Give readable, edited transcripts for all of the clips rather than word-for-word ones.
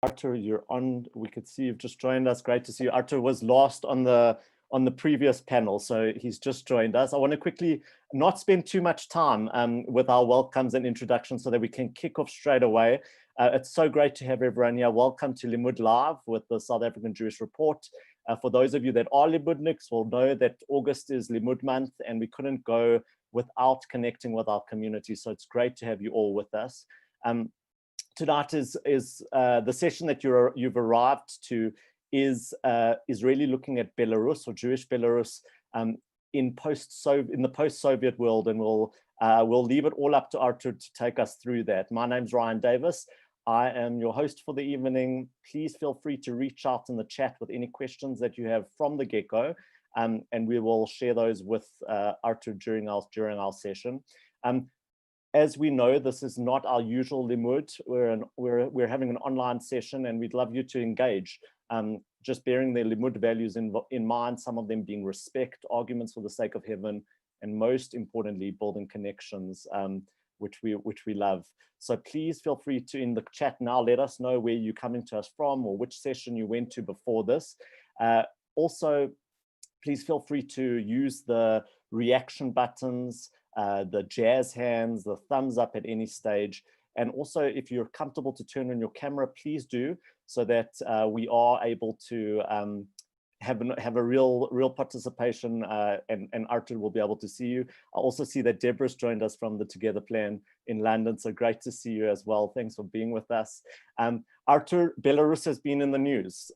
Artur, you're on. We could see you've just joined us. Great to see you. Artur was last on the previous panel, so he's just joined us. I want to quickly not spend too much time with our welcomes and introductions so that we can kick off straight away. It's so great to have everyone here. Welcome to Limmud Live with the South African Jewish Report. For those of you that are Limmudniks will know that August is Limmud month and we couldn't go without connecting with our community. So it's great to have you all with us. Tonight is the session that you've arrived to is really looking at Belarus or Jewish Belarus in the post-Soviet world, and we'll leave it all up to Artur to take us through that. My name's Ryan Davis. I am your host for the evening. Please feel free to reach out in the chat with any questions that you have from the get-go, and we will share those with Artur during our session. As we know, this is not our usual Limmud. We're having an online session, and we'd love you to engage. Just bearing the Limmud values in mind, some of them being respect, arguments for the sake of heaven, and most importantly, building connections, which we love. So please feel free to, in the chat now, let us know where you're coming to us from or which session you went to before this. Also, please feel free to use the reaction buttons, the jazz hands, the thumbs up at any stage. And also, if you're comfortable to turn on your camera, please do, so that we are able to have a real participation, and Artur will be able to see you. I also see that Deborah's joined us from the Together Plan in London, so great to see you as well. Thanks for being with us. Artur, Belarus has been in the news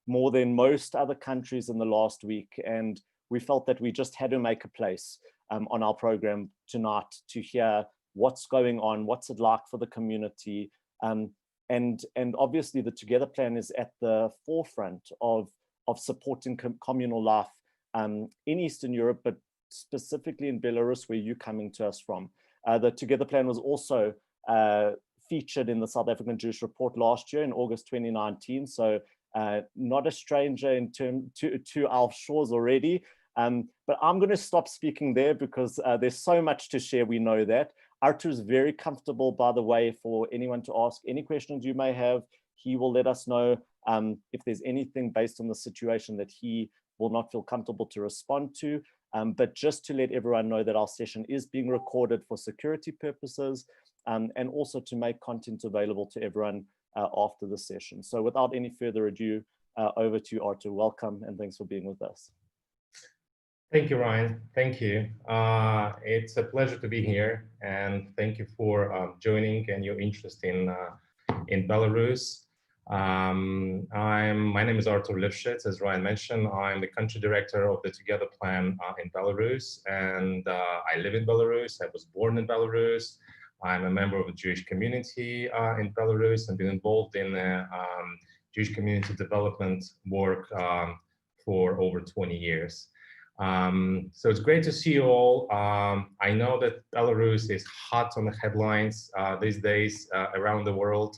more than most other countries in the last week, and we felt that we just had to make a place on our program tonight to hear what's going on, what's it like for the community, and obviously the Together Plan is at the forefront of supporting communal life in Eastern Europe, but specifically in Belarus, where you're coming to us from. The Together Plan was also featured in the South African Jewish Report last year in August 2019, so not a stranger to our shores already. But I'm going to stop speaking there because there's so much to share, we know that. Artur is very comfortable, by the way, for anyone to ask any questions you may have. He will let us know if there's anything based on the situation that he will not feel comfortable to respond to. But just to let everyone know that our session is being recorded for security purposes, and also to make content available to everyone after the session. So without any further ado, over to you, Artur. Welcome, and thanks for being with us. Thank you, Ryan. Thank you. It's a pleasure to be here, and thank you for joining and your interest in Belarus. My name is Artur Livshyts, as Ryan mentioned. I'm the country director of the Together Plan in Belarus, and I live in Belarus. I was born in Belarus. I'm a member of the Jewish community in Belarus and been involved in Jewish community development work for over 20 years. So it's great to see you all. I know that Belarus is hot on the headlines these days around the world,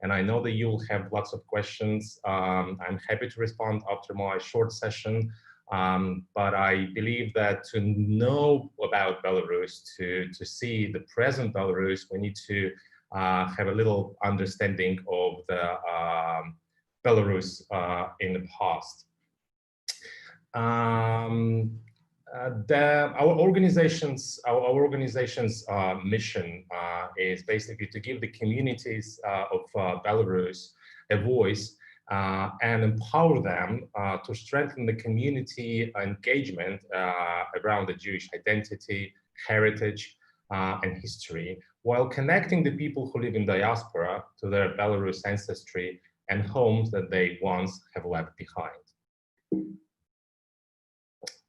and I know that you'll have lots of questions. I'm happy to respond after my short session, but I believe that to know about Belarus, to see the present Belarus, we need to have a little understanding of the Belarus in the past. Our organization's mission is basically to give the communities of Belarus a voice and empower them to strengthen the community engagement around the Jewish identity, heritage, and history, while connecting the people who live in diaspora to their Belarus ancestry and homes that they once have left behind.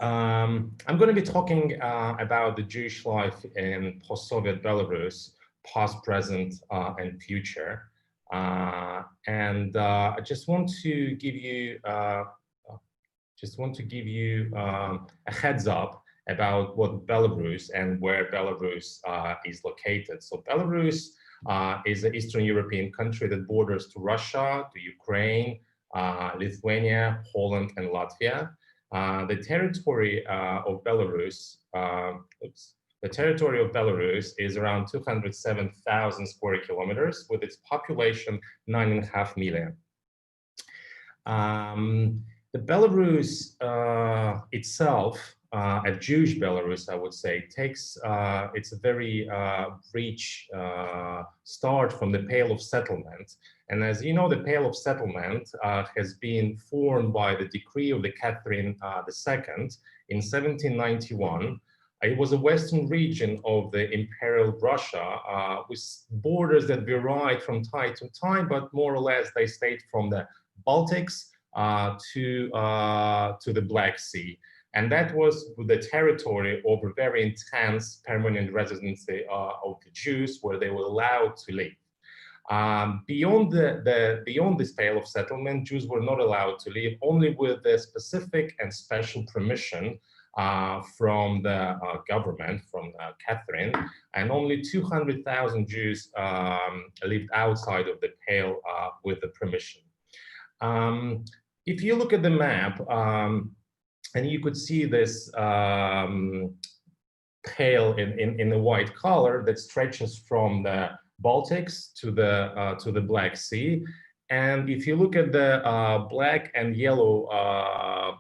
I'm going to be talking about the Jewish life in post-Soviet Belarus, past, present, and future. And I just want to give you a heads up about what Belarus and where Belarus is located. So Belarus is an Eastern European country that borders to Russia, to Ukraine, Lithuania, Poland, and Latvia. The territory of Belarus The territory of Belarus is around 207,000 square kilometers, with its population 9.5 million. The Belarus itself, a Jewish Belarus, I would say, takes it's a very rich start from the Pale of Settlement. And as you know, the Pale of Settlement has been formed by the decree of the Catherine II in 1791. It was a western region of the Imperial Russia with borders that varied from time to time, but more or less they stayed from the Baltics to the Black Sea. And that was the territory of a very intense permanent residency of the Jews, where they were allowed to live. Beyond this Pale of Settlement, Jews were not allowed to live, only with the specific and special permission from the government, from Catherine, and only 200,000 Jews lived outside of the Pale with the permission. If you look at the map, and you could see this pale in the white color that stretches from the Baltics to the Black Sea. And if you look at the black and yellow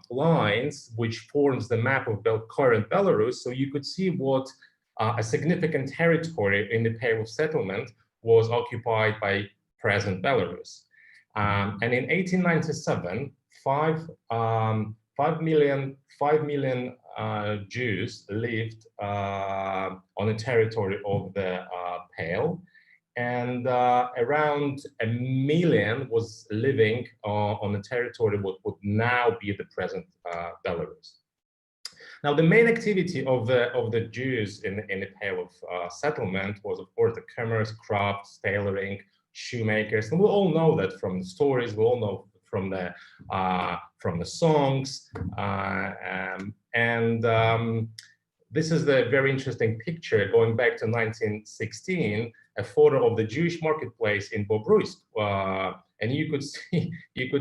lines, which forms the map of current Belarus, so you could see what a significant territory in the Pale of Settlement was occupied by present Belarus. And in 1897, 5 million Jews lived on the territory of the Pale, and around 1 million was living on the territory what would now be the present Belarus. Now, the main activity of the Jews in the Pale of Settlement was, of course, the commerce, crafts, tailoring, shoemakers, and we all know that from the stories. We all know from the songs, this is the very interesting picture going back to 1916, a photo of the Jewish marketplace in Bobruisk, and you could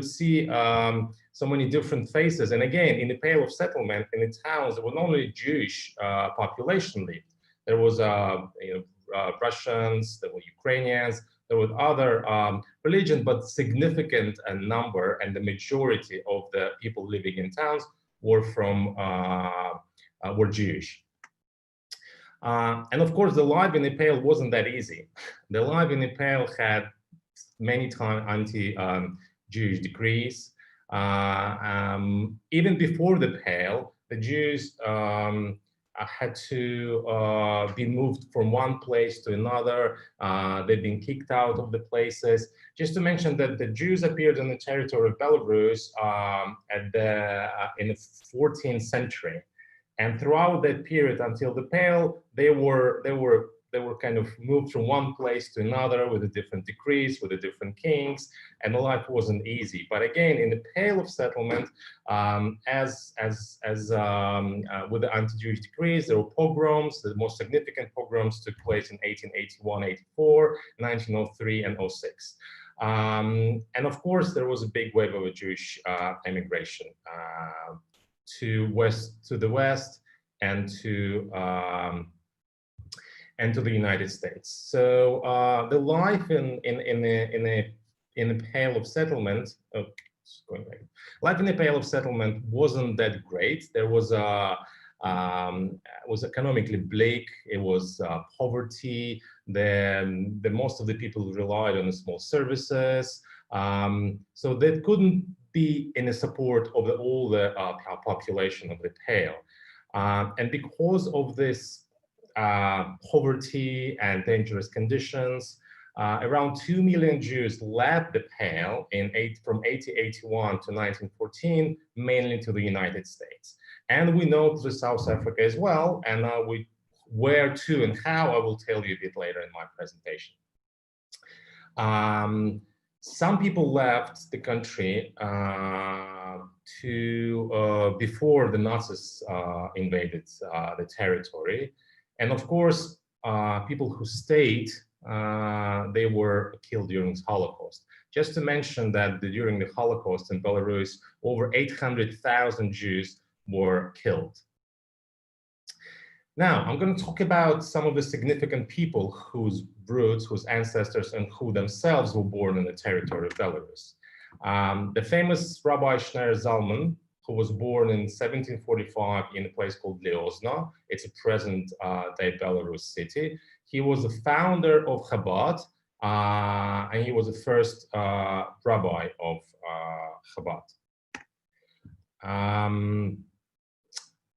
see so many different faces. And again, in the Pale of Settlement, in the towns, there was not only Jewish population lived. There was Russians, there were Ukrainians, there were other religions, but significant number, and the majority of the people living in towns were were Jewish. And of course, the life in the Pale wasn't that easy. The life in the Pale had many times anti-Jewish decrees. Even before the Pale, the Jews had to be moved from one place to another. They've been kicked out of the places. Just to mention that the Jews appeared on the territory of Belarus in the 14th century. And throughout that period until the Pale, they were kind of moved from one place to another with the different decrees, with the different kings, and the life wasn't easy. But again, in the Pale of Settlement, as with the anti-Jewish decrees, there were pogroms. The most significant pogroms took place in 1881, 84, 1903, and 06. And of course, there was a big wave of a Jewish emigration to the west and to the United States. So the life in the Pale of Settlement, life in the Pale of Settlement wasn't that great. There was was economically bleak. It was poverty. The most of the people relied on the small services. So they couldn't be in the support of all the population of the Pale. And because of this poverty and dangerous conditions, around 2 million Jews left the Pale from 1881 to 1914, mainly to the United States. And we know to South Africa as well, and where to and how I will tell you a bit later in my presentation. Some people left the country before the Nazis invaded the territory. And of course, people who stayed, they were killed during the Holocaust. Just to mention that during the Holocaust in Belarus, over 800,000 Jews were killed. Now, I'm going to talk about some of the significant people whose roots, whose ancestors, and who themselves were born in the territory of Belarus. The famous Rabbi Schneur Zalman, who was born in 1745 in a place called Liozno. It's a present-day Belarus city. He was the founder of Chabad, and he was the first rabbi of Chabad.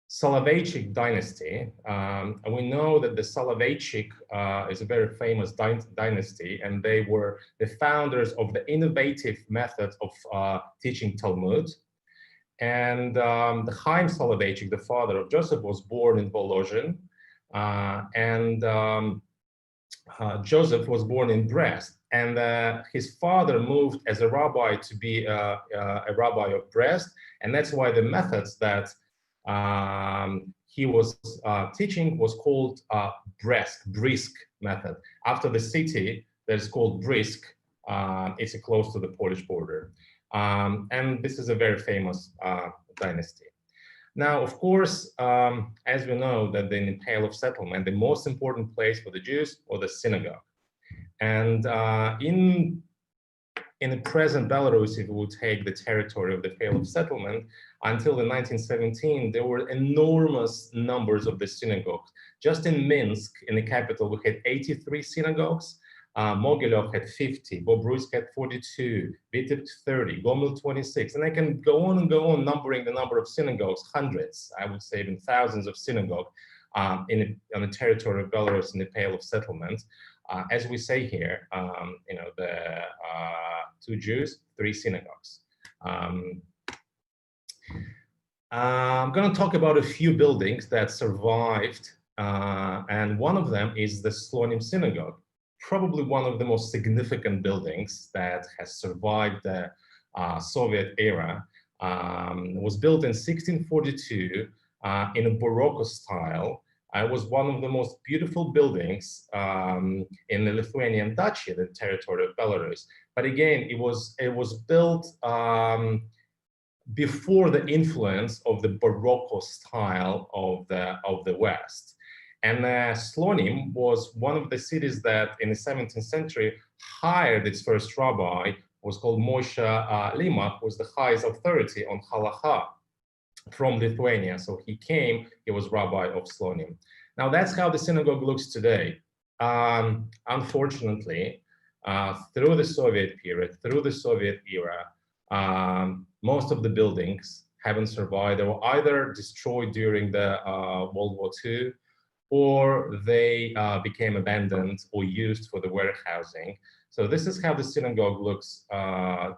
Soloveitchik dynasty, and we know that the Soloveitchik is a very famous dynasty, and they were the founders of the innovative method of teaching Talmud. And the Chaim Soloveitchik, the father of Joseph, was born in Volozhin, and Joseph was born in Brest. And his father moved as a rabbi to be a rabbi of Brest, and that's why the methods that he was teaching was called Brisk method. After the city that is called Brisk, it's close to the Polish border. And this is a very famous dynasty. Now, of course, as we know, that in the Pale of Settlement, the most important place for the Jews was the synagogue. And in the present Belarus, if we would take the territory of the Pale of Settlement, until the 1917, there were enormous numbers of the synagogues. Just in Minsk, in the capital, we had 83 synagogues. Mogilov had 50, Bobruisk had 42, Vitebsk 30, Gomel 26, and I can go on and go on numbering the number of synagogues, hundreds, I would say even thousands of synagogues on the territory of Belarus in the Pale of Settlement. As we say here, you know, the 2 Jews, 3 synagogues. I'm going to talk about a few buildings that survived, and one of them is the Slonim Synagogue, probably one of the most significant buildings that has survived the Soviet era. It was built in 1642 in a Baroque style. It was one of the most beautiful buildings in the Lithuanian Duchy, the territory of Belarus. But again, it was built before the influence of the Baroque style of the West. And Slonim was one of the cities that in the 17th century hired its first rabbi, was called Moshe Limmud, was the highest authority on halakha from Lithuania. So he came, he was rabbi of Slonim. Now that's how the synagogue looks today. Unfortunately, through the Soviet period, through the Soviet era, most of the buildings haven't survived. They were either destroyed during the World War II, or they became abandoned or used for the warehousing. So this is how the synagogue looks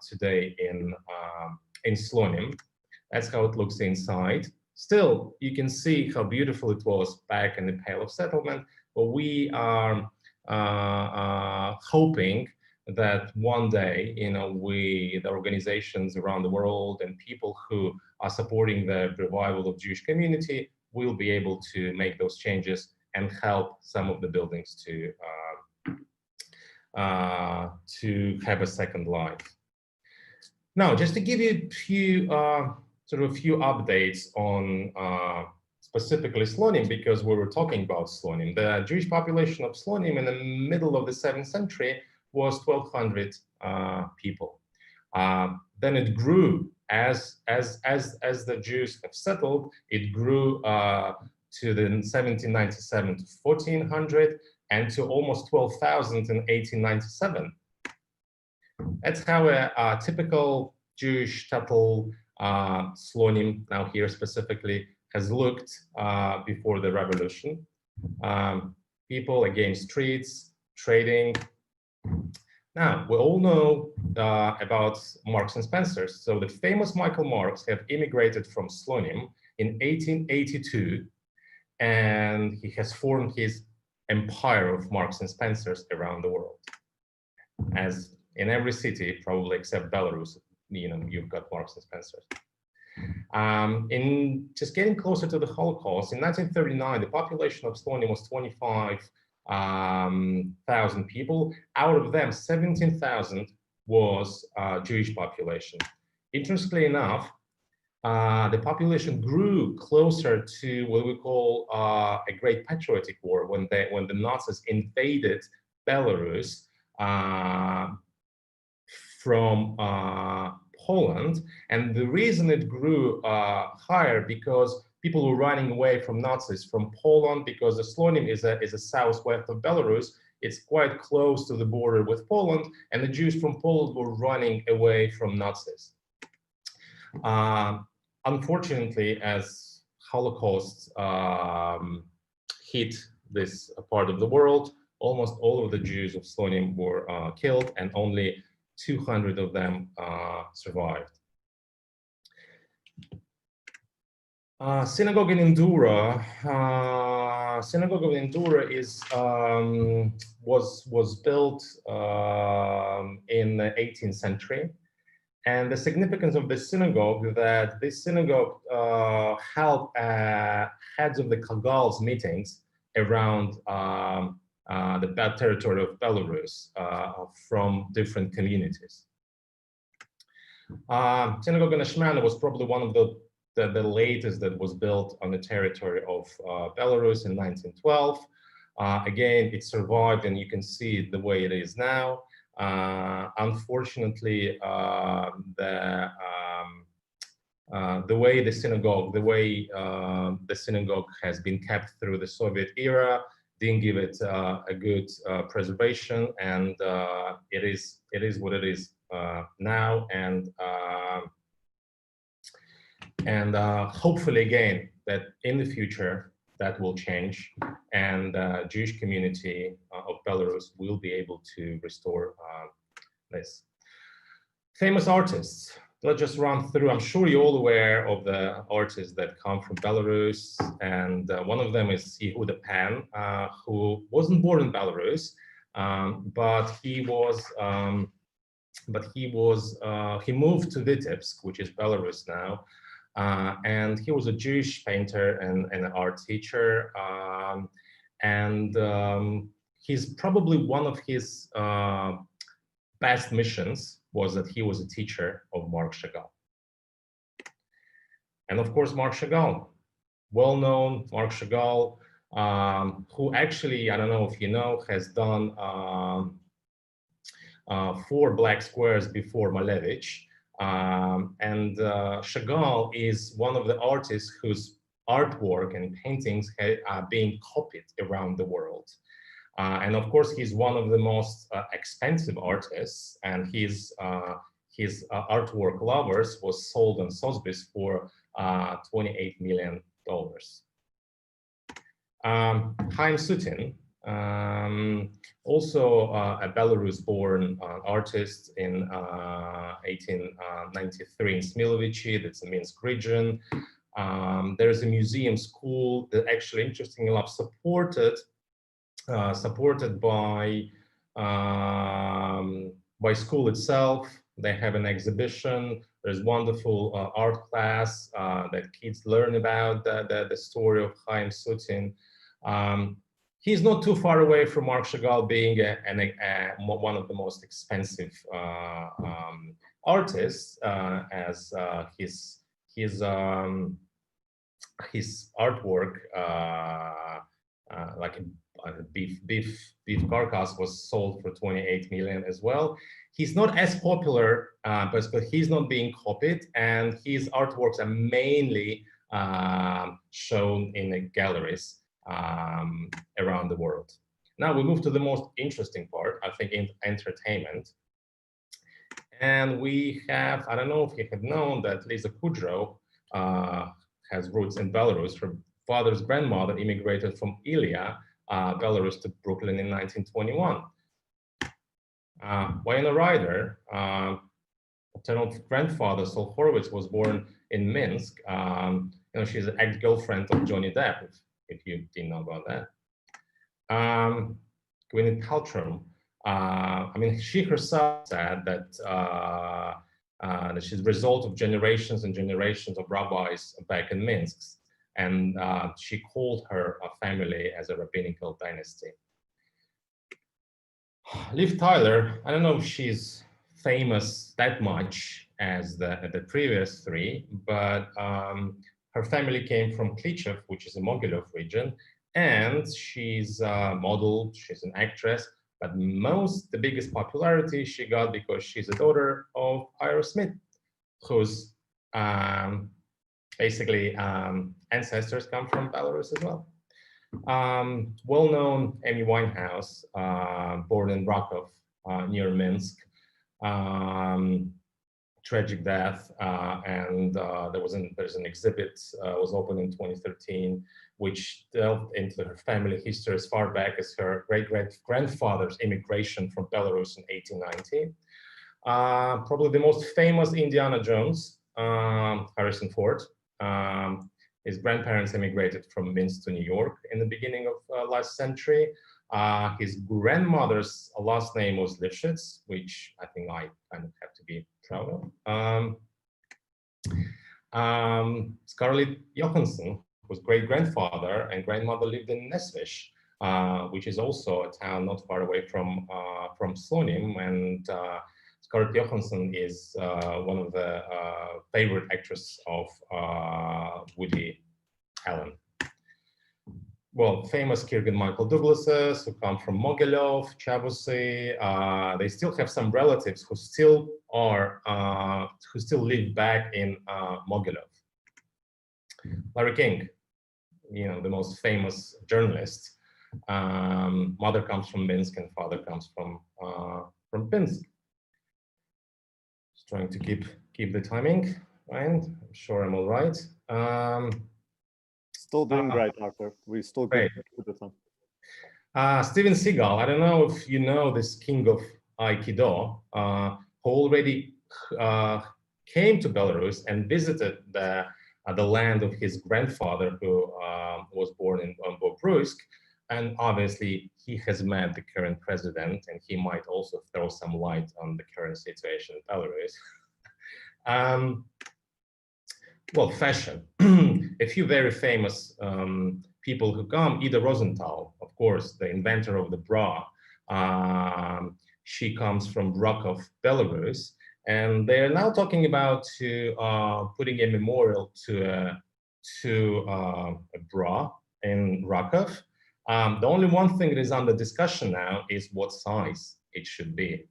today in Slonim. That's how it looks inside. Still, you can see how beautiful it was back in the Pale of Settlement, but we are hoping that one day, you know, the organizations around the world and people who are supporting the revival of Jewish community will be able to make those changes and help some of the buildings to have a second life. Now, just to give you a few updates on specifically Slonim, because we were talking about Slonim. The Jewish population of Slonim in the middle of the 7th century was 1,200 people. Then it grew as the Jews have settled. It grew to the 1797 to 1,400, and to almost 12,000 in 1897. That's how a typical Jewish shtetl, Slonim, now here specifically, has looked before the revolution. People, again, streets, trading. Now, we all know about Marks and Spencers. So the famous Michael Marks have immigrated from Slonim in 1882, and he has formed his empire of Marks and Spencers around the world. As in every city, probably except Belarus, you know, you've got Marks and Spencers. In just getting closer to the Holocaust, in 1939, the population of Slonim was 25,000 people. Out of them, 17,000 was Jewish population. Interestingly enough, the population grew closer to what we call a Great Patriotic War, when the Nazis invaded Belarus from Poland. And the reason it grew higher, because people were running away from Nazis from Poland, because the Slonim is a southwest of Belarus. It's quite close to the border with Poland, and the Jews from Poland were running away from Nazis. Unfortunately, as Holocaust hit this part of the world, almost all of the Jews of Slonim were killed, and only 200 of them survived. Synagogue in Indura. Synagogue of Indura is was built in the 18th century, and the significance of this synagogue, that this synagogue held heads of the Kagals meetings around the territory of Belarus from different communities. Synagogue in Ashmana was probably one of the latest that was built on the territory of Belarus in 1912. Again, it survived, and you can see it the way it is now. Unfortunately, the way the synagogue has been kept through the Soviet era didn't give it a good preservation, and it is what it is now, and hopefully again that in the future that will change, and Jewish community of Belarus will be able to restore this. Famous artists. Let's just run through. I'm sure you're all aware of the artists that come from Belarus, and one of them is Yehuda Pan, who wasn't born in Belarus, but he moved to Vitebsk, which is Belarus now, and he was a Jewish painter and an art teacher, and he's probably one of his best missions was that he was a teacher of Marc Chagall. And of course, Marc Chagall, well-known Marc Chagall, who actually, I don't know if you know, has done 4 black squares before Malevich. And Chagall is one of the artists whose artwork and paintings are being copied around the world. And of course, he's one of the most expensive artists, and his artwork Lovers was sold on Sotheby's for $28 million. Chaim Sutin, also a Belarus-born artist in 1893 in Smilovici, that's the Minsk region. There's a museum school that actually, interestingly enough, supported by school itself. They have an exhibition. There's wonderful art class that kids learn about the story of Chaim Sutin. He's not too far away from Marc Chagall being one of the most expensive artists, as his artwork, like a beef carcass, was sold for 28 million as well. He's not as popular, but he's not being copied, and his artworks are mainly shown in the galleries around the world. Now we move to the most interesting part, I think, in entertainment. And we have, I don't know if you have known that Lisa Kudrow has roots in Belarus. Her father's grandmother immigrated from Ilya, Belarus, to Brooklyn in 1921. Winona Ryder, paternal grandfather, Saul Horowitz, was born in Minsk. She's an ex-girlfriend of Johnny Depp, if you didn't know about that. Gwyneth Paltrow, she herself said that she's the result of generations and generations of rabbis back in Minsk, and she called her family as a rabbinical dynasty. Liv Tyler, I don't know if she's famous that much as the previous three, but her family came from Klitschev, which is a Mogilov region, and she's a model, she's an actress, but the biggest popularity she got because she's a daughter of Ira Smith, whose basically ancestors come from Belarus as well. Well-known Amy Winehouse, born in Rakov, near Minsk, tragic death, and there's an exhibit was opened in 2013, which delved into her family history as far back as her great-great-grandfather's immigration from Belarus in 1890. Probably the most famous Indiana Jones, Harrison Ford. His grandparents immigrated from Minsk to New York in the beginning of last century. His grandmother's last name was Livshyts, which I think I kind of have to be proud of. Scarlett Johansson, whose great-grandfather and grandmother lived in Nesvich, which is also a town not far away from Slonim, and Scarlett Johansson is one of the favorite actresses of Woody Allen. Well, famous Kirk and Michael Douglases who come from Mogilov, Chavusy. They still have some relatives who still live back in Mogilov. Larry King, you know, the most famous journalist. Mother comes from Minsk and father comes from Pinsk. Just trying to keep the timing, right? I'm sure I'm all right. Still doing great, Artur. We still good with the time. Steven Seagal, I don't know if you know this king of Aikido, who already came to Belarus and visited the land of his grandfather, who was born in Bobruisk. And obviously, he has met the current president, and he might also throw some light on the current situation in Belarus. Well, fashion. A few very famous people who come, Ida Rosenthal, of course, the inventor of the bra. She comes from Rakov, Belarus, and they're now talking about putting a memorial to a bra in Rakov. The only one thing that is under discussion now is what size it should be.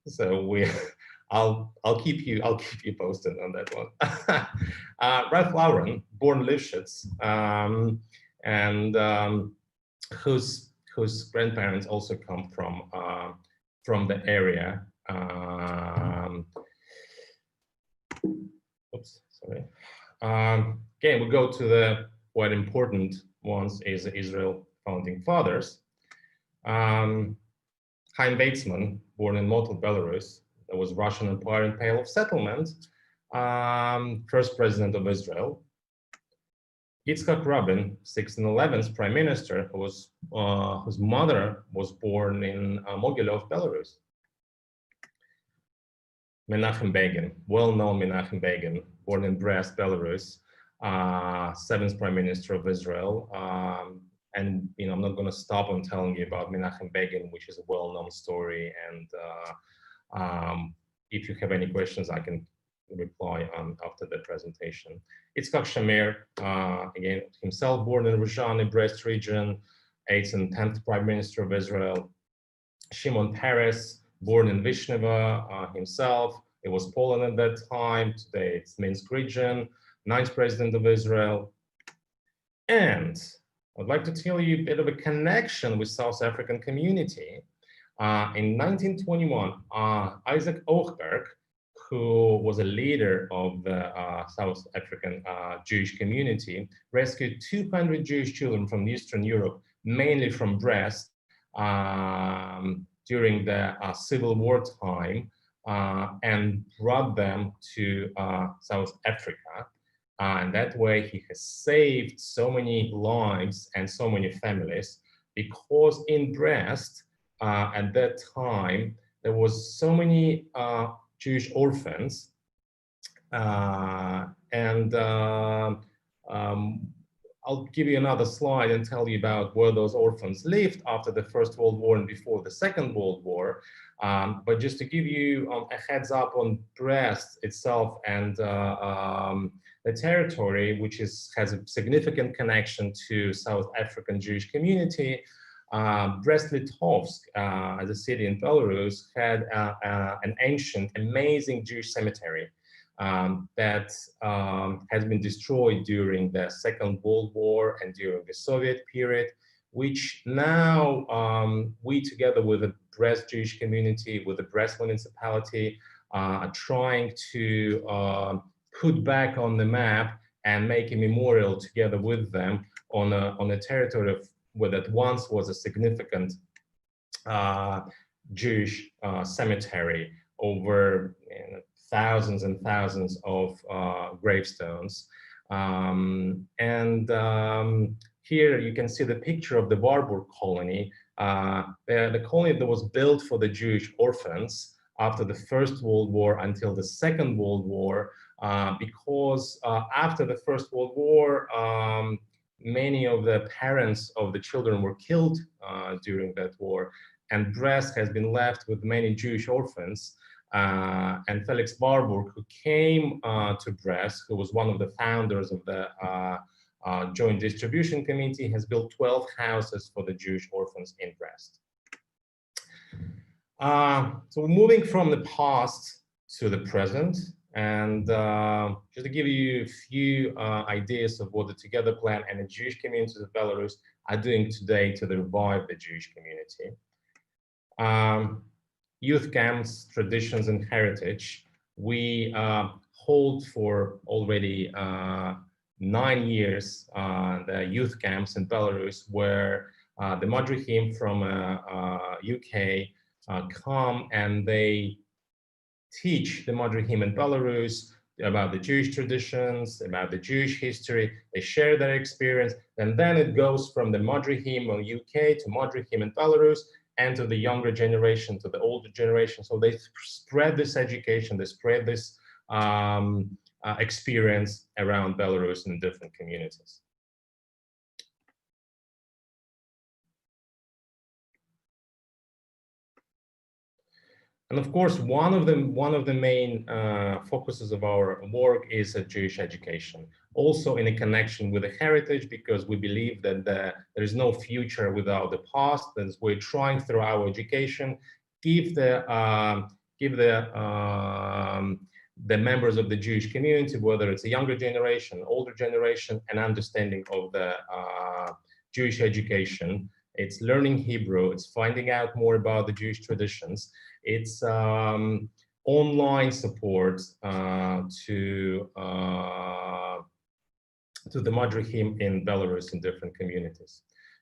So I'll keep you posted on that one. Ralph Lauren, born Livshyts, and whose grandparents also come from the area. Oops, sorry. Again, we go to the quite important ones is the Israel founding fathers. Chaim Weizmann, born in Motul, Belarus, that was Russian Empire and Pale of Settlement, first president of Israel. Yitzhak Rabin, 1611th prime minister, whose mother was born in Mogilov, Belarus. Menachem Begin, well-known Menachem Begin, born in Brest, Belarus, seventh prime minister of Israel. And you know, I'm not going to stop on telling you about Menachem Begin, which is a well-known story. And if you have any questions, I can reply after the presentation. Yitzhak Shamir, again, himself born in Ruzhan, Brest region, 8th and 10th prime minister of Israel. Shimon Peres, born in Vishneva, himself. It was Poland at that time. Today it's Minsk region, 9th president of Israel. And I'd like to tell you a bit of a connection with South African community. In 1921, Isaac Ochberg, who was a leader of the South African Jewish community, rescued 200 Jewish children from Eastern Europe, mainly from Brest, during the Civil War time, and brought them to South Africa. And that way he has saved so many lives and so many families, because in Brest, at that time, there was so many Jewish orphans, and I'll give you another slide and tell you about where those orphans lived after the First World War and before the Second World War. But just to give you a heads up on Brest itself and the territory, which has a significant connection to South African Jewish community, Brest-Litovsk, as a city in Belarus, had an ancient, amazing Jewish cemetery that has been destroyed during the Second World War and during the Soviet period, which now we, together with the Brest Jewish community, with the Brest municipality, are trying to put back on the map and make a memorial together with them on a territory of where that once was a significant Jewish cemetery over thousands and thousands of gravestones. Here you can see the picture of the Warburg colony, the colony that was built for the Jewish orphans after the First World War until the Second World War, because after the First World War, many of the parents of the children were killed during that war, and Brest has been left with many Jewish orphans. And Felix Warburg, who came to Brest, who was one of the founders of the Joint Distribution Committee, has built 12 houses for the Jewish orphans in Brest. So moving from the past to the present, and just to give you a few ideas of what the Together Plan and the Jewish communities of Belarus are doing today to revive the Jewish community. Youth camps, traditions, and heritage. We hold for already 9 years the youth camps in Belarus, where the Madrihim from UK come and they teach the Madrihim in Belarus about the Jewish traditions, about the Jewish history. They share their experience, and then it goes from the Madrihim in UK to Madrihim in Belarus, and to the younger generation, to the older generation. So they spread this education, they spread this experience around Belarus in different communities. And of course, one of the main focuses of our work is Jewish education, also in a connection with the heritage, because we believe that there is no future without the past. And we're trying through our education give the members of the Jewish community, whether it's a younger generation, older generation, an understanding of the Jewish education. It's learning Hebrew, it's finding out more about the Jewish traditions. It's online support to the Madrihim in Belarus in different communities.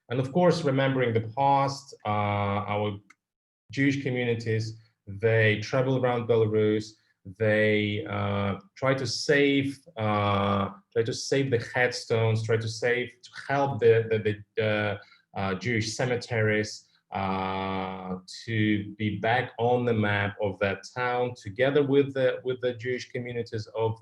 And of course, remembering the past, our Jewish communities, they travel around Belarus, they try to save the headstones, try to help the Jewish cemeteries to be back on the map of that town, together with the Jewish communities of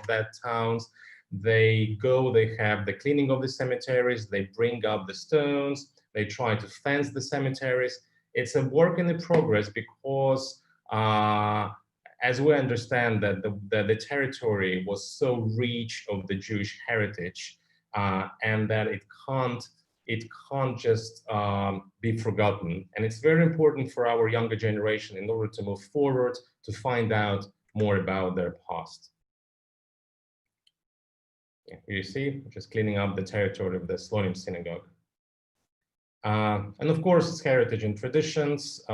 that towns. They go, they have the cleaning of the cemeteries, they bring up the stones, they try to fence the cemeteries. It's a work in progress, because as we understand that the territory was so rich of the Jewish heritage, and that it can't just be forgotten. And it's very important for our younger generation, in order to move forward, to find out more about their past. Yeah, you see, just cleaning up the territory of the Slonim synagogue. And of course, it's heritage and traditions.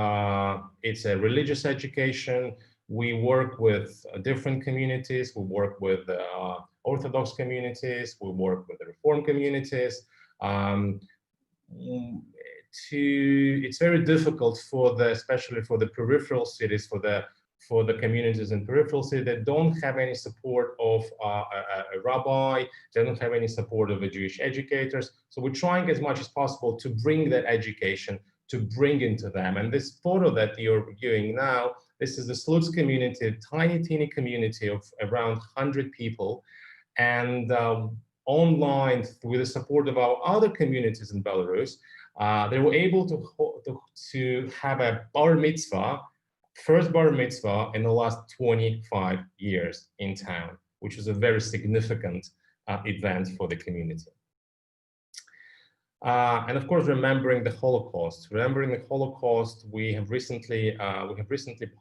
It's a religious education. We work with different communities. We work with Orthodox communities. We work with the Reform communities. It's very difficult especially for the peripheral cities, for the communities in peripheral cities that don't have any support of a rabbi, they don't have any support of the Jewish educators. So we're trying as much as possible to bring that education, to bring into them. And this photo that you're viewing now, this is the Sluts community, a tiny, teeny community of around 100 people. And online with the support of our other communities in Belarus, they were able to have a bar mitzvah, first bar mitzvah in the last 25 years in town, which was a very significant event for the community. And of course, remembering the Holocaust. Remembering the Holocaust, we have recently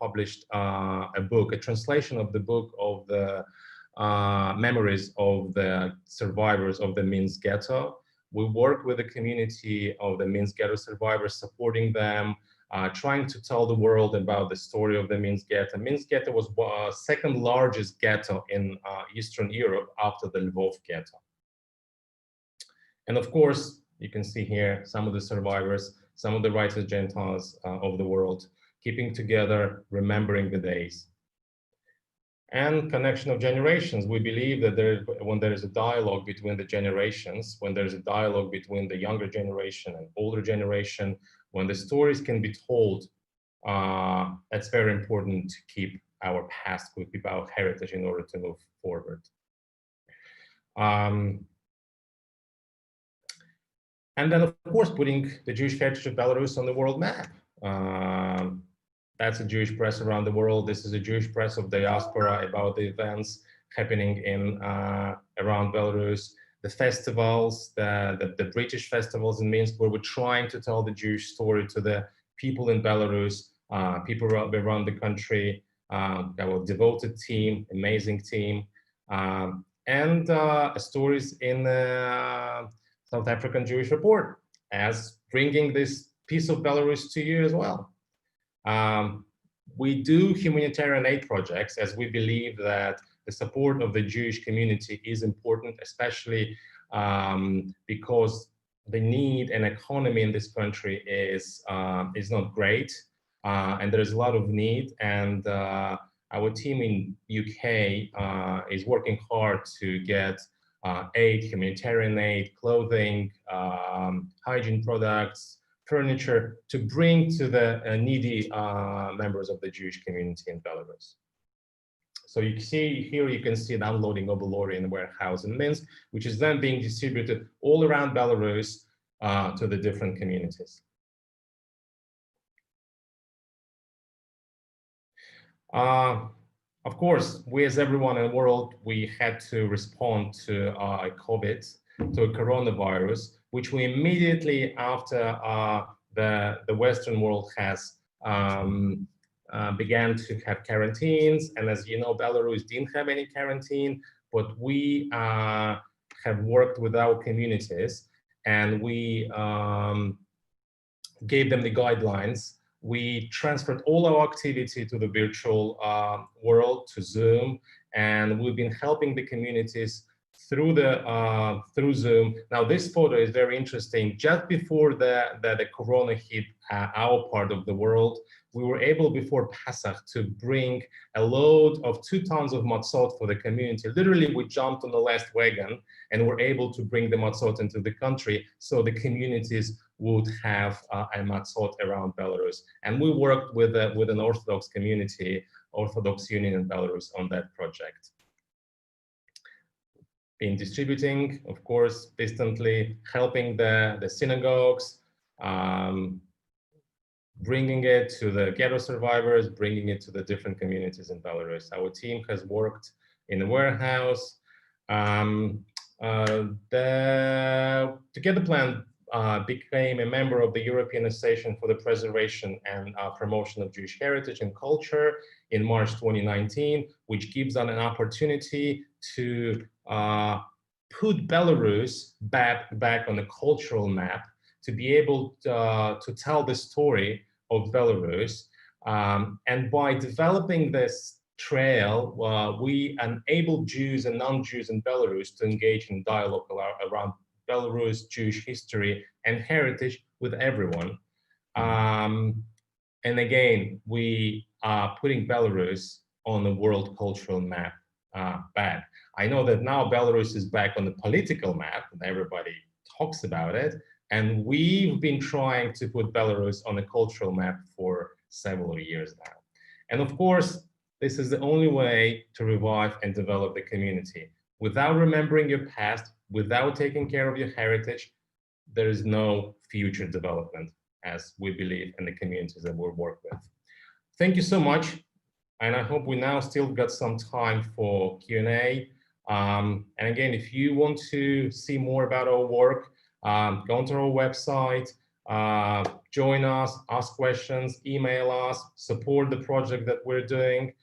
published a book, a translation of the book of the memories of the survivors of the Minsk ghetto. We work with the community of the Minsk ghetto survivors, supporting them, trying to tell the world about the story of the Minsk ghetto. Minsk ghetto was second largest ghetto in Eastern Europe after the Lvov ghetto. And of course, you can see here some of the survivors, some of the righteous Gentiles of the world, keeping together, remembering the days. And connection of generations. We believe that when there is a dialogue between the generations, when there's a dialogue between the younger generation and older generation, when the stories can be told, that's very important to keep our past, to keep our heritage in order to move forward. And then, of course, putting the Jewish heritage of Belarus on the world map. That's a Jewish press around the world. This is a Jewish press of diaspora about the events happening in around Belarus. The festivals, the British festivals in Minsk, where we're trying to tell the Jewish story to the people in Belarus, people around the country, our devoted team, amazing team, and stories in South African Jewish Report, as bringing this piece of Belarus to you as well. We do humanitarian aid projects, as we believe that the support of the Jewish community is important, especially because the need and economy in this country is not great, and there's a lot of need. And our team in UK is working hard to get aid, humanitarian aid, clothing, hygiene products, furniture, to bring to the needy members of the Jewish community in Belarus. So you see here, you can see the unloading of a lorry in the warehouse in Minsk, which is then being distributed all around Belarus to the different communities. Of course, we as everyone in the world, we had to respond to COVID, to a coronavirus, which we immediately after the Western world has began to have quarantines. And as you know, Belarus didn't have any quarantine, but we have worked with our communities, and we gave them the guidelines. We transferred all our activity to the virtual world, to Zoom, and we've been helping the communities through Zoom. Now, this photo is very interesting. Just before the corona hit our part of the world, we were able before Pesach to bring a load of 2 tons of matzot for the community. Literally, we jumped on the last wagon and were able to bring the matzot into the country so the communities would have a matzot around Belarus. And we worked with an Orthodox community, Orthodox Union in Belarus, on that project. In distributing, of course, distantly, helping the synagogues, bringing it to the ghetto survivors, bringing it to the different communities in Belarus. Our team has worked in the warehouse. To get the plan, became a member of the European Association for the Preservation and Promotion of Jewish Heritage and Culture in March 2019, which gives us an opportunity to put Belarus back on the cultural map, to be able to tell the story of Belarus. And by developing this trail, we enable Jews and non-Jews in Belarus to engage in dialogue around Belarus, Jewish history and heritage with everyone. And again, we are putting Belarus on the world cultural map back. I know that now Belarus is back on the political map and everybody talks about it. And we've been trying to put Belarus on a cultural map for several years now. And of course, this is the only way to revive and develop the community. Without remembering your past, without taking care of your heritage, there is no future development, as we believe in the communities that we work with. Thank you so much. And I hope we now still got some time for Q&A. And again, if you want to see more about our work, go onto our website, join us, ask questions, email us, support the project that we're doing.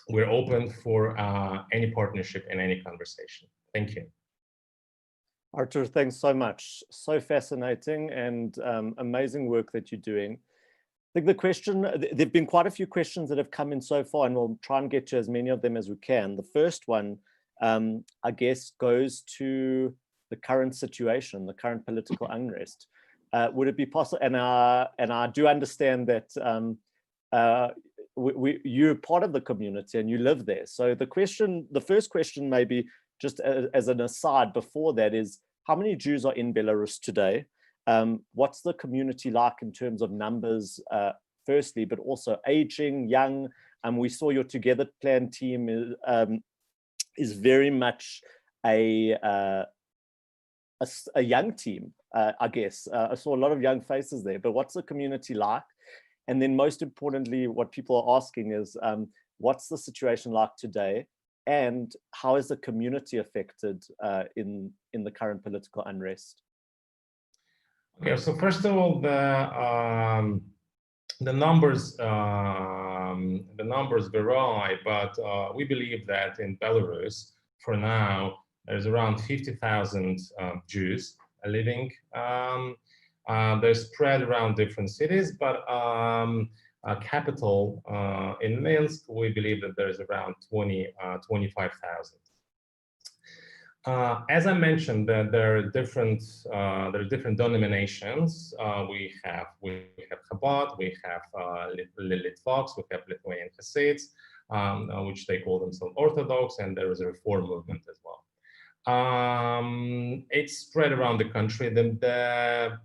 We're open for any partnership and any conversation. Thank you. Artur, thanks so much. So fascinating and amazing work that you're doing. I think the question, there've been quite a few questions that have come in so far, and we'll try and get to as many of them as we can. The first one, I guess, goes to the current situation, the current political unrest. Would it be possible, and I do understand that you're part of the community and you live there. So the first question maybe just as an aside before that is, how many Jews are in Belarus today? What's the community like in terms of numbers, firstly, but also aging, young? We saw your Together Plan team is very much a young team, I guess. I saw a lot of young faces there, but what's the community like? And then most importantly, what people are asking is, what's the situation like today? And how is the community affected in the current political unrest? Okay, so first of all, the numbers vary, but we believe that in Belarus, for now, there's around 50,000 Jews living. They're spread around different cities, but capital in Minsk, we believe that there's around 25,000. As I mentioned, that there are different denominations. We have Chabad, we have Litvaks, we have Lithuanian Hasids, which they call themselves Orthodox, and there is a Reform movement as well. It's spread around the country.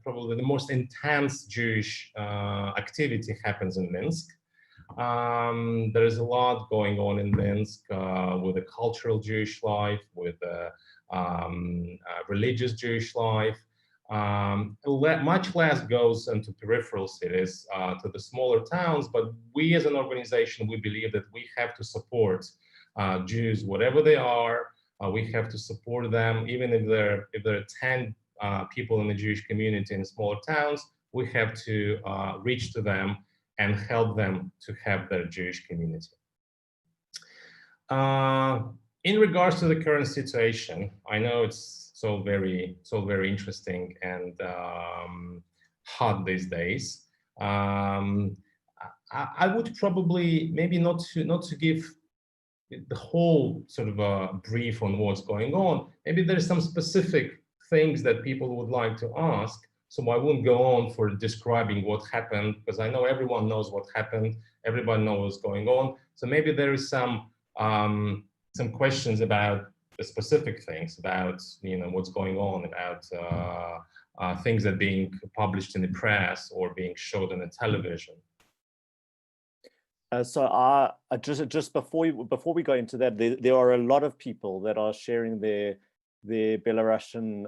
Probably the most intense Jewish activity happens in Minsk. There is a lot going on in Minsk with the cultural Jewish life, with the religious Jewish life. Much less goes into peripheral cities, to the smaller towns, but we as an organization, we believe that we have to support Jews, whatever they are. We have to support them, even if there are 10 people in the Jewish community in smaller towns, we have to reach to them and help them to have their Jewish community. In regards to the current situation, I know it's so very interesting and hot these days. I would probably maybe not to give the whole sort of a brief on what's going on. Maybe there's some specific things that people would like to ask. So I won't go on for describing what happened, because I know everyone knows what happened. Everybody knows what's going on. So maybe there is some questions about the specific things, about what's going on, about things that are being published in the press or being showed on the television. So I just before we go into that, there are a lot of people that are sharing their Belarusian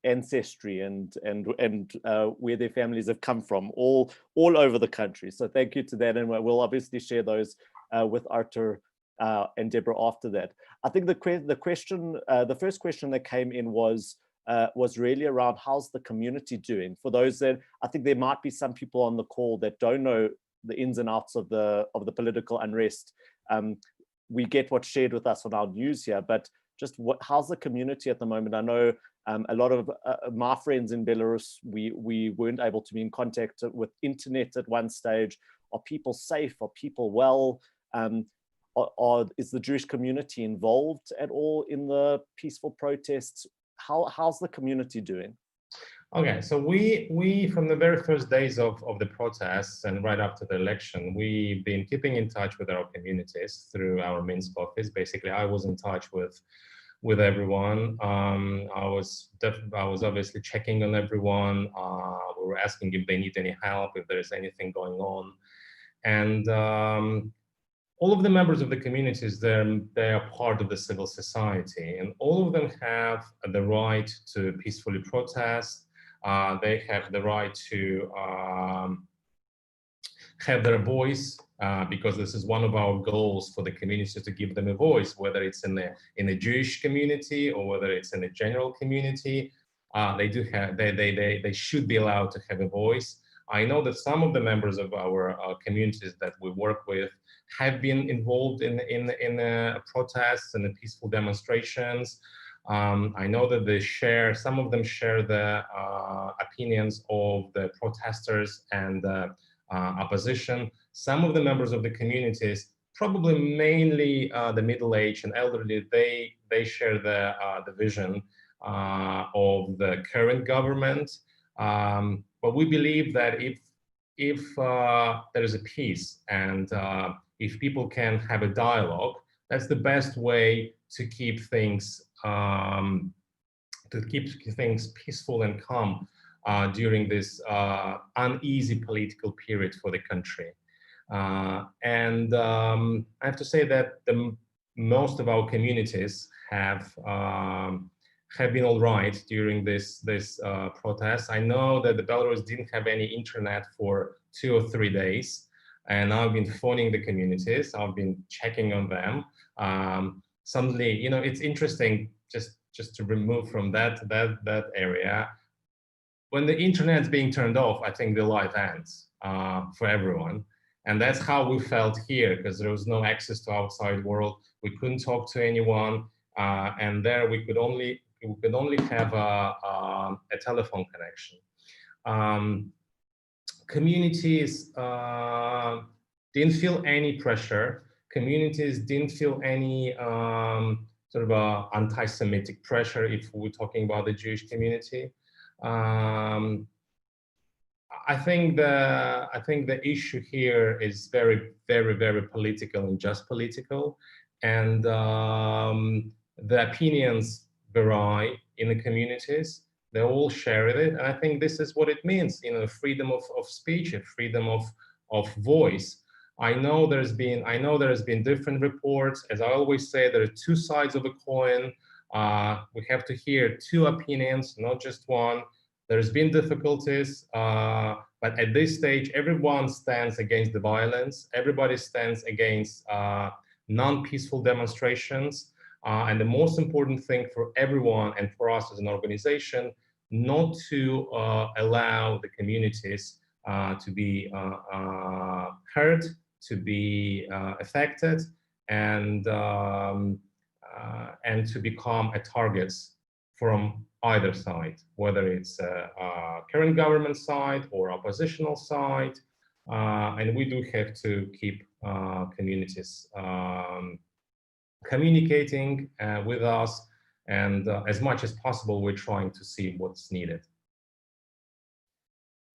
ancestry and where their families have come from all over the country. So thank you to that, and we'll obviously share those with Artur and Deborah after that. I think the first question that came in was really around how's the community doing. For those that, I think there might be some people on the call that don't know the ins and outs of the political unrest. We get what's shared with us on our news here, but just how's the community at the moment? I know a lot of my friends in Belarus, we weren't able to be in contact with internet at one stage. Are people safe? Are people well? Is the Jewish community involved at all in the peaceful protests? How's the community doing? Okay, so we from the very first days of the protests and right after the election, we've been keeping in touch with our communities through our Minsk office. Basically, I was in touch with everyone. I was obviously checking on everyone. We were asking if they need any help, if there is anything going on, and all of the members of the communities, they are part of the civil society, and all of them have the right to peacefully protest. They have the right to have their voice, because this is one of our goals for the community, to give them a voice, whether it's in the Jewish community or whether it's in the general community. They should be allowed to have a voice. I know that some of the members of our communities that we work with have been involved in protests and the peaceful demonstrations. I know that some of them share the opinions of the protesters and opposition. Some of the members of the communities, probably mainly the middle-aged and elderly, they share the vision of the current government. But we believe that if there is a peace and if people can have a dialogue, that's the best way to keep things peaceful and calm during this uneasy political period for the country. I have to say that most of our communities have been all right during this protest. I know that the Belarus didn't have any internet for 2 or 3 days, and I've been phoning the communities. I've been checking on them. Suddenly, you know, it's interesting just to remove from that area. When the internet's being turned off, I think the life ends for everyone. And that's how we felt here, because there was no access to outside world. We couldn't talk to anyone, and there we could only have a telephone connection. Communities didn't feel any pressure. Communities didn't feel any sort of anti-Semitic pressure if we're talking about the Jewish community. I think the issue here is very, very, very political and just political, and the opinions vary in the communities. They all share it, and I think this is what it means, you know, freedom of speech and freedom of voice. I know there has been different reports. As I always say, there are two sides of a coin. We have to hear two opinions, not just one. There's been difficulties, but at this stage, everyone stands against the violence. Everybody stands against non-peaceful demonstrations. And the most important thing for everyone and for us as an organization, not to allow the communities to be hurt, to be affected, and to become a targets from either side, whether it's current government side or oppositional side. And we do have to keep communities communicating with us, and as much as possible, we're trying to see what's needed.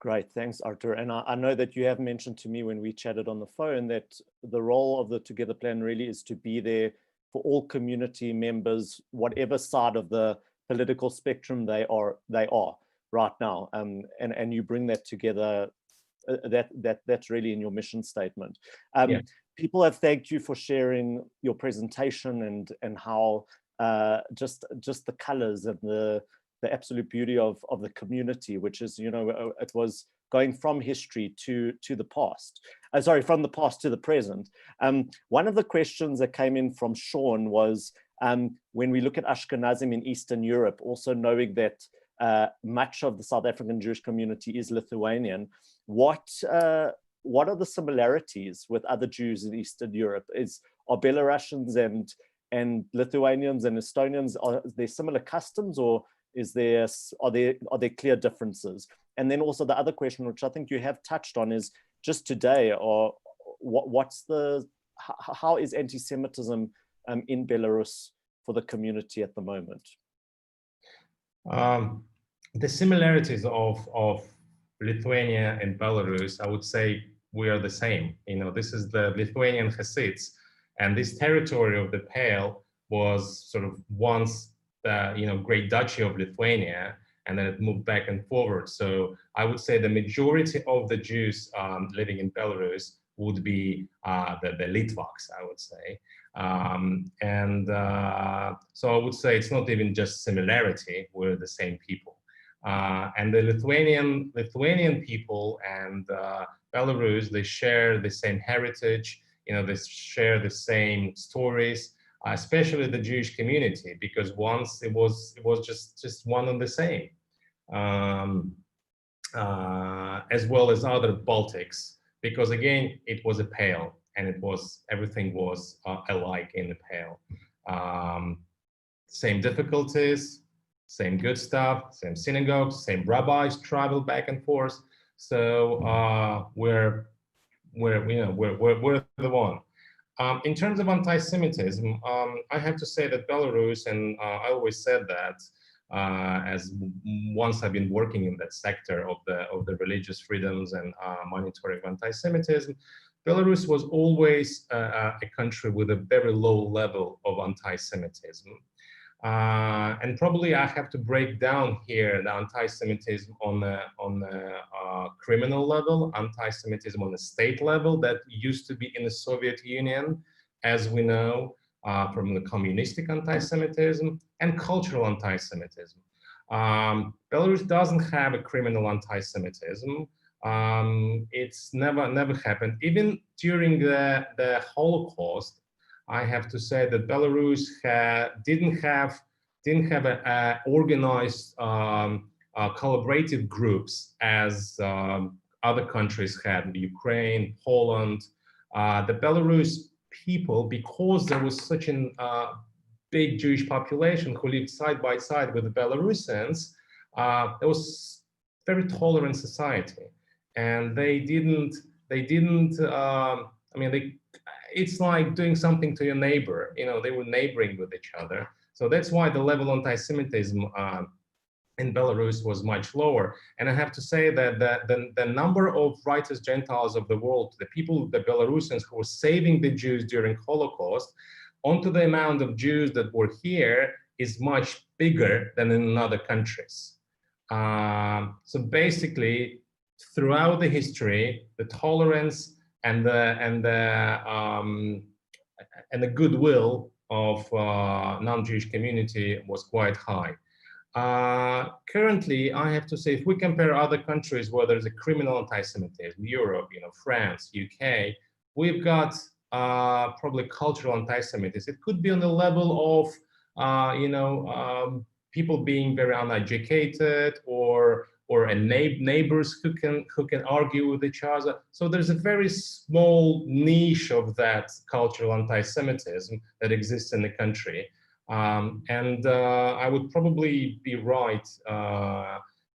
Great, thanks, Artur. And I know that you have mentioned to me when we chatted on the phone that the role of the Together Plan really is to be there for all community members, whatever side of the political spectrum they are right now, and you bring that together. That's really in your mission statement. Yeah. People have thanked you for sharing your presentation and how just the colors and the absolute beauty of the community, which is, you know, it was going from history to the past. Sorry, from the past to the present. One of the questions that came in from Sean was, when we look at Ashkenazim in Eastern Europe, also knowing that much of the South African Jewish community is Lithuanian, what are the similarities with other Jews in Eastern Europe? Are Belarusians and Lithuanians and Estonians, are there similar customs, or are there clear differences? And then also the other question, which I think you have touched on, is just today, or how is anti-Semitism in Belarus for the community at the moment? The similarities of Lithuania and Belarus, I would say we are the same. You know, this is the Lithuanian Hasids, and this territory of the Pale was sort of once the, you know, Great Duchy of Lithuania, and then it moved back and forward. So I would say the majority of the Jews living in Belarus would be the Litvaks, I would say. So I would say it's not even just similarity, we're the same people. And the Lithuanian people and Belarus, they share the same heritage, they share the same stories, especially the Jewish community, because once it was just one and the same, as well as other Baltics, because again, it was a pale, and everything was alike in the pale. Same difficulties, same good stuff, same synagogues, same rabbis travel back and forth. So we're the one. In terms of anti-Semitism, I have to say that Belarus, and I always said that, as once I've been working in that sector of the religious freedoms and monitoring anti-Semitism, Belarus was always a country with a very low level of anti-Semitism. And probably I have to break down here the anti-Semitism on the criminal level, anti-Semitism on the state level that used to be in the Soviet Union, as we know, from the communistic anti-Semitism and cultural anti-Semitism. Belarus doesn't have a criminal anti-Semitism. It's never happened. Even during the Holocaust, I have to say that Belarus didn't have organized collaborative groups as other countries had, Ukraine, Poland. The Belarus people, because there was such a big Jewish population who lived side by side with the Belarusians, there was very tolerant society, and they didn't. It's like doing something to your neighbor. They were neighboring with each other. So that's why the level of anti-Semitism in Belarus was much lower. And I have to say that the number of righteous Gentiles of the world, the Belarusians who were saving the Jews during Holocaust, onto the amount of Jews that were here is much bigger than in other countries. So basically, throughout the history, the tolerance and the goodwill of non-Jewish community was quite high. Currently, I have to say, if we compare other countries where there's a criminal anti-Semitism, Europe, France, UK, we've got probably cultural anti-Semitism. It could be on the level of people being very uneducated, or neighbors who can argue with each other. So there's a very small niche of that cultural anti-Semitism that exists in the country. And I would probably be right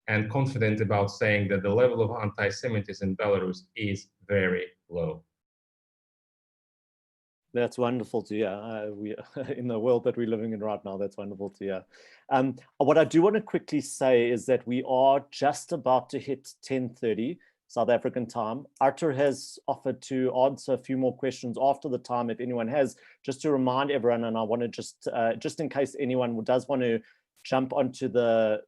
and confident about saying that the level of anti-Semitism in Belarus is very low. That's wonderful to hear. We in the world that we're living in right now, that's wonderful to hear. What I do want to quickly say is that we are just about to hit 10:30 South African time. Artur has offered to answer a few more questions after the time if anyone has, just to remind everyone. And I want to just in case anyone does want to jump onto the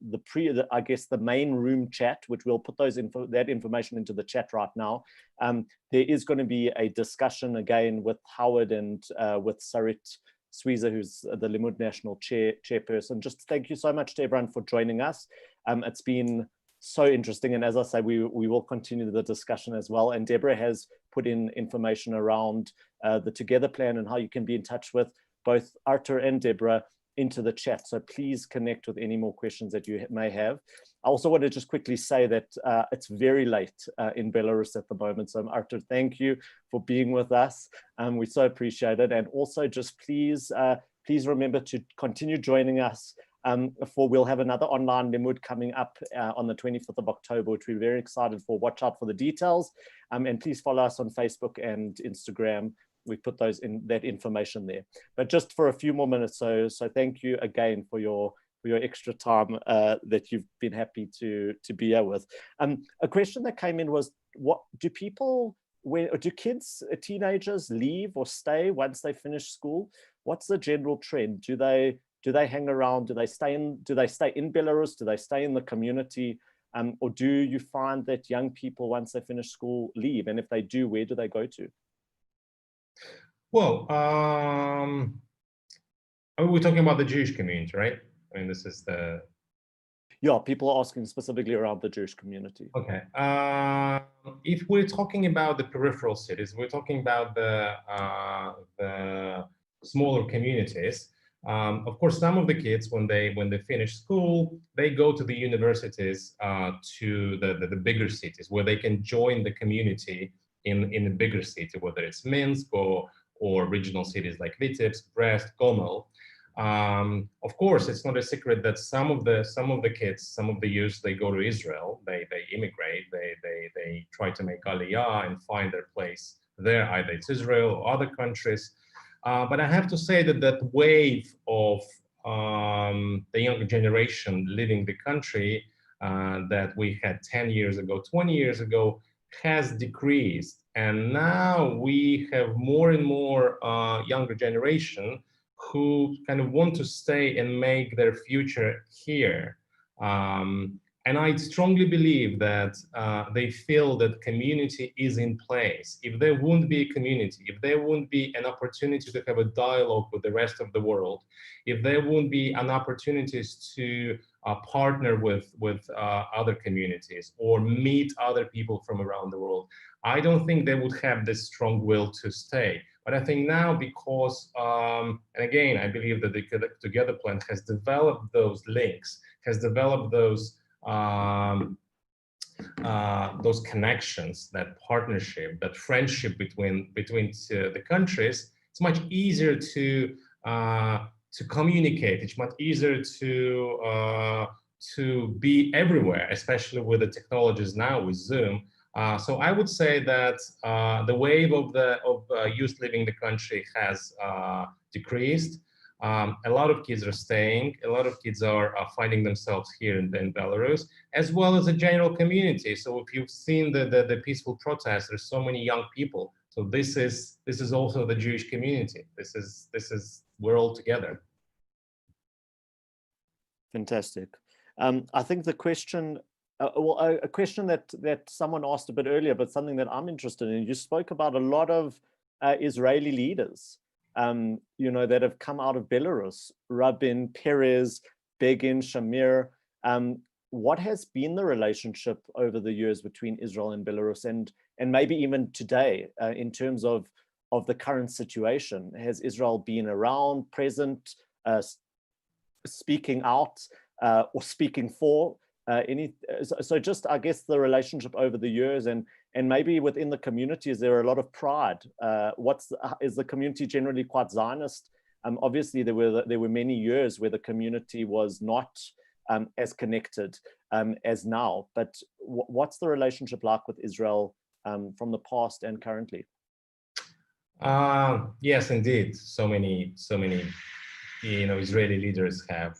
main room chat, which we'll put that information into the chat right now. There is going to be a discussion again with Howard and with Sarit Sweezer, who's the Limmud National Chairperson. Just thank you so much to everyone for joining us. It's been so interesting, and as I say, we will continue the discussion as well. And Deborah has put in information around the Together plan and how you can be in touch with both Artur and Deborah into the chat. So please connect with any more questions that you may have. I also want to just quickly say that it's very late in Belarus at the moment. So Artur, thank you for being with us. We so appreciate it. And also just please remember to continue joining us we'll have another online Limmud coming up on the 25th of October, which we're very excited for. Watch out for the details. And please follow us on Facebook and Instagram. We put that information there. But just for a few more minutes, so thank you again for your extra time that you've been happy to be here with. A question that came in was, do kids, teenagers leave or stay once they finish school? What's the general trend? Do they hang around? Do they stay in Belarus? Do they stay in the community? Or do you find that young people, once they finish school, leave? And if they do, where do they go to? Well, we're talking about the Jewish community, right? I mean, this is the... Yeah, people are asking specifically around the Jewish community. Okay. If we're talking about the peripheral cities, we're talking about the smaller communities. Of course, some of the kids, when they finish school, they go to the universities, to the bigger cities, where they can join the community in a bigger city, whether it's Minsk or regional cities like Vitebsk, Brest, Gomel. Of course, it's not a secret that some of the kids, some of the youth, they go to Israel, they immigrate, they try to make aliyah and find their place there, either it's Israel or other countries. But I have to say that that wave of the younger generation leaving the country that we had 10 years ago, 20 years ago, has decreased. And now we have more and more younger generation who kind of want to stay and make their future here. And I strongly believe that they feel that community is in place. If there wouldn't be a community, if there wouldn't be an opportunity to have a dialogue with the rest of the world, if there wouldn't be an opportunities to partner with other communities or meet other people from around the world, I don't think they would have this strong will to stay. But I think now, because, and again, I believe that the Together Plan has developed those links, has developed those connections, that partnership, that friendship between the countries. It's much easier to communicate. It's much easier to be everywhere, especially with the technologies now with Zoom. So I would say that the wave of youth leaving the country has decreased. A lot of kids are staying. A lot of kids are finding themselves here in Belarus, as well as the general community. So if you've seen the peaceful protests, there's so many young people. So this is also the Jewish community. This is we're all together. Fantastic. I think the question. A question that someone asked a bit earlier, but something that I'm interested in. You spoke about a lot of Israeli leaders, that have come out of Belarus: Rabin, Peres, Begin, Shamir. What has been the relationship over the years between Israel and Belarus, and maybe even today, in terms of the current situation? Has Israel been around, present, speaking out, or speaking for? So just, I guess, the relationship over the years, and maybe within the community, is there a lot of pride? Is the community generally quite Zionist? Obviously, there were many years where the community was not as connected as now. But what's the relationship like with Israel from the past and currently? Yes, indeed. So many, Israeli leaders have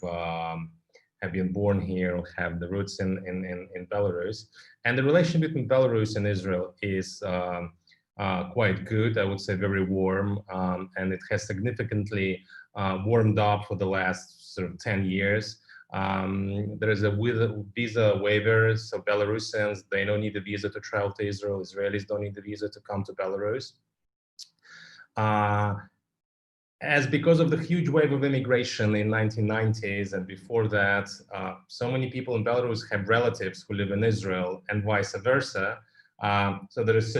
been born here, or have the roots in Belarus. And the relation between Belarus and Israel is quite good, I would say very warm, and it has significantly warmed up for the last sort of 10 years. There is a visa waiver, so Belarusians, they don't need a visa to travel to Israel. Israelis don't need a visa to come to Belarus. As because of the huge wave of immigration in 1990s and before that, so many people in Belarus have relatives who live in Israel and vice versa. So there is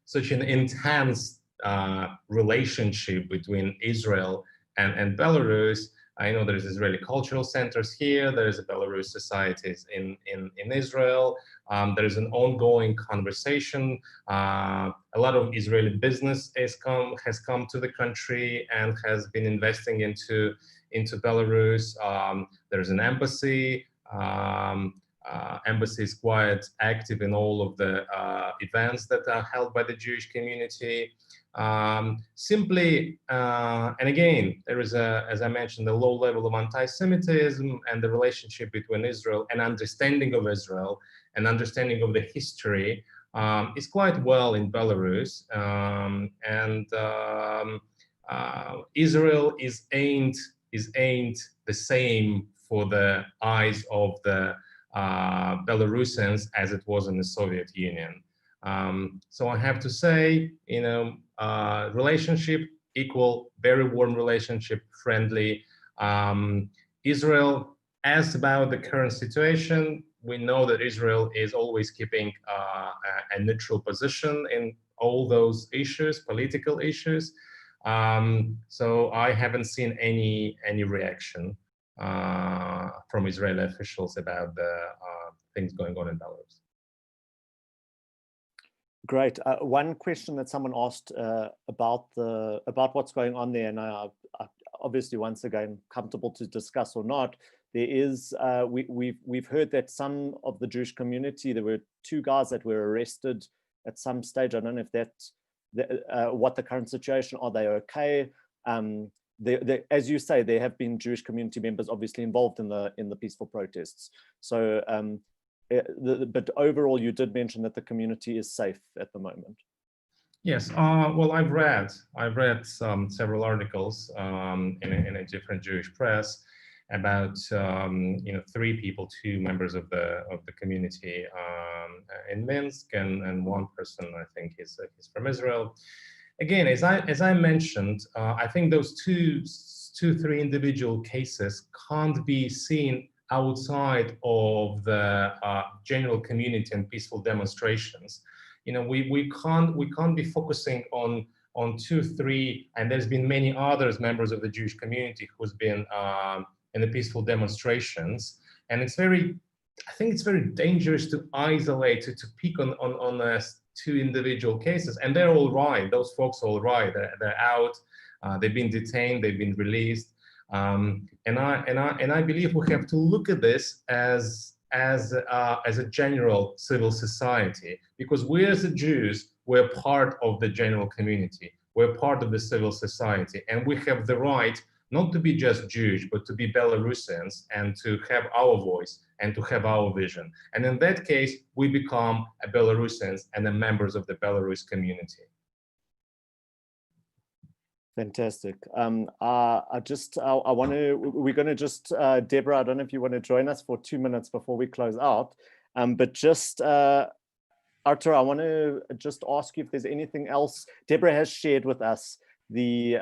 such an intense relationship between Israel and Belarus. I know there's Israeli cultural centers here. There's a Belarus societies in Israel. There is an ongoing conversation. A lot of Israeli business has come to the country and has been investing into Belarus. There's an embassy. Embassy is quite active in all of the events that are held by the Jewish community. Simply, and again, there is as I mentioned, a low level of anti-Semitism, and the relationship between Israel and understanding of Israel and understanding of the history is quite well in Belarus. Israel is aimed the same for the eyes of the Belarusians as it was in the Soviet Union. So I have to say, relationship equal, very warm relationship, friendly. Israel asked about the current situation. We know that Israel is always keeping a neutral position in all those issues, political issues. So I haven't seen any reaction from Israeli officials about the things going on in Belarus. Great. One question that someone asked about what's going on there, and I obviously once again comfortable to discuss or not. There is we've heard that some of the Jewish community, there were 2 guys that were arrested at some stage. I don't know if that's what the current situation. Are they okay? As you say, there have been Jewish community members obviously involved in the peaceful protests. So. But overall, you did mention that the community is safe at the moment. Yes. Well, I've read several articles in a different Jewish press about 3 people, 2 members of the community in Minsk, and 1 person I think is from Israel. Again, as I mentioned, I think those 3 individual cases can't be seen outside of the general community and peaceful demonstrations. We can't be focusing on 2, 3, and there's been many others members of the Jewish community who's been in the peaceful demonstrations, and I think it's very dangerous to isolate, to pick on 2 individual cases, and they're all right. Those folks are all right. They're out. They've been detained. They've been released. And I believe we have to look at this as a general civil society, because we as the Jews, we're part of the general community. We're part of the civil society, and we have the right not to be just Jewish, but to be Belarusians and to have our voice and to have our vision. And in that case, we become Belarusians and the members of the Belarus community. Fantastic. We're going to just, Deborah, I don't know if you want to join us for 2 minutes before we close out, but just, Artur, I want to just ask you if there's anything else. Deborah has shared with us the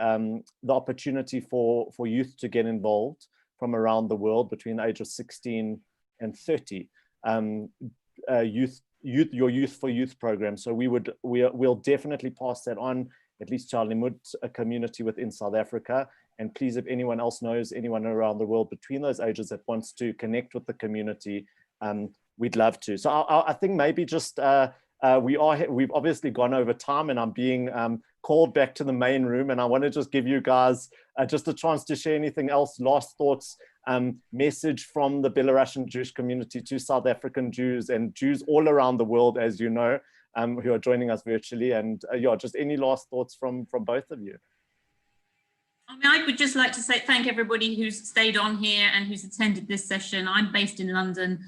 opportunity for youth to get involved from around the world between the age of 16 and 30. Your Youth for Youth program. So we'll definitely pass that on, at least to our Limmud community within South Africa. And please, if anyone else knows anyone around the world between those ages that wants to connect with the community, we'd love to. So I think maybe just, we've obviously gone over time, and I'm being called back to the main room, and I want to just give you guys just a chance to share anything else, last thoughts, message from the Belarusian Jewish community to South African Jews and Jews all around the world, as you know, who are joining us virtually. And yeah, just any last thoughts from both of you. I mean, I would just like to say thank everybody who's stayed on here and who's attended this session. I'm based in London.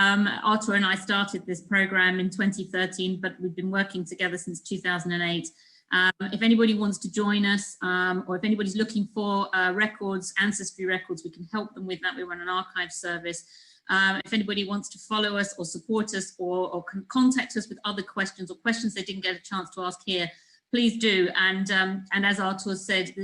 Artur and I started this program in 2013, but we've been working together since 2008. If anybody wants to join us, or if anybody's looking for records, ancestry records, we can help them with that. We run an archive service. If anybody wants to follow us or support us, or can contact us with other questions or questions they didn't get a chance to ask here, please do. And as Artur said,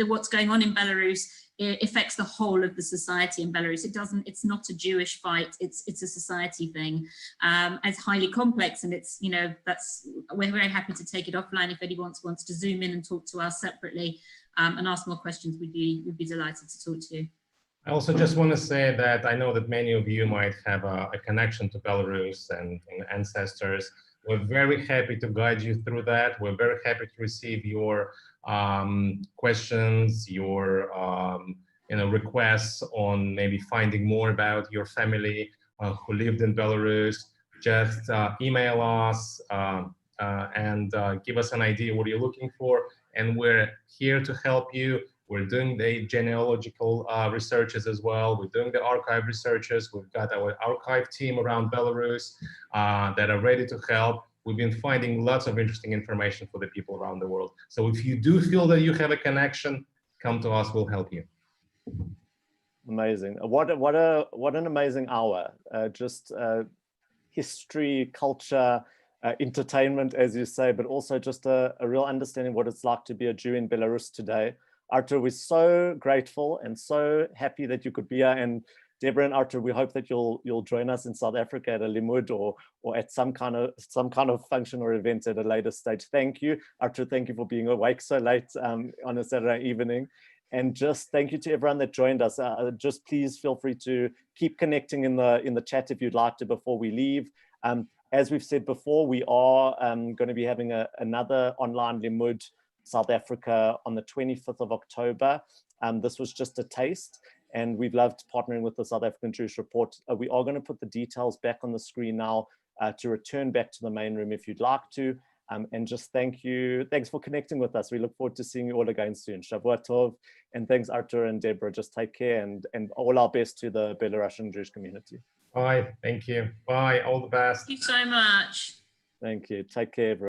what's going on in Belarus, it affects the whole of the society in Belarus. It's not a Jewish fight, it's a society thing. It's highly complex, and it's, we're very happy to take it offline if anyone wants to zoom in and talk to us separately and ask more questions. We'd be delighted to talk to you. I also just want to say that I know that many of you might have a connection to Belarus and ancestors. We're very happy to guide you through that. We're very happy to receive your questions, your requests on maybe finding more about your family who lived in Belarus. Just email us and give us an idea what you're looking for, and we're here to help you. We're doing the genealogical researches as well. We're doing the archive researches. We've got our archive team around Belarus that are ready to help. We've been finding lots of interesting information for the people around the world. So if you do feel that you have a connection, come to us, we'll help you. Amazing. What an amazing hour. Just history, culture, entertainment, as you say, but also just a real understanding what it's like to be a Jew in Belarus today. Artur, we're so grateful and so happy that you could be here. And Deborah and Artur, we hope that you'll join us in South Africa at a Limmud or at some kind of function or event at a later stage. Thank you, Artur. Thank you for being awake so late on a Saturday evening. And just thank you to everyone that joined us. Just please feel free to keep connecting in the chat if you'd like to before we leave. As we've said before, we are going to be having another online Limmud South Africa on the 25th of October. This was just a taste, and we've loved partnering with the South African Jewish Report. We are going to put the details back on the screen now to return back to the main room if you'd like to. And just thank you. Thanks for connecting with us. We look forward to seeing you all again soon. Shavua Tov. And thanks, Artur and Deborah. Just take care and all our best to the Belarusian Jewish community. Bye. Thank you. Bye. All the best. Thank you so much. Thank you. Take care, everyone.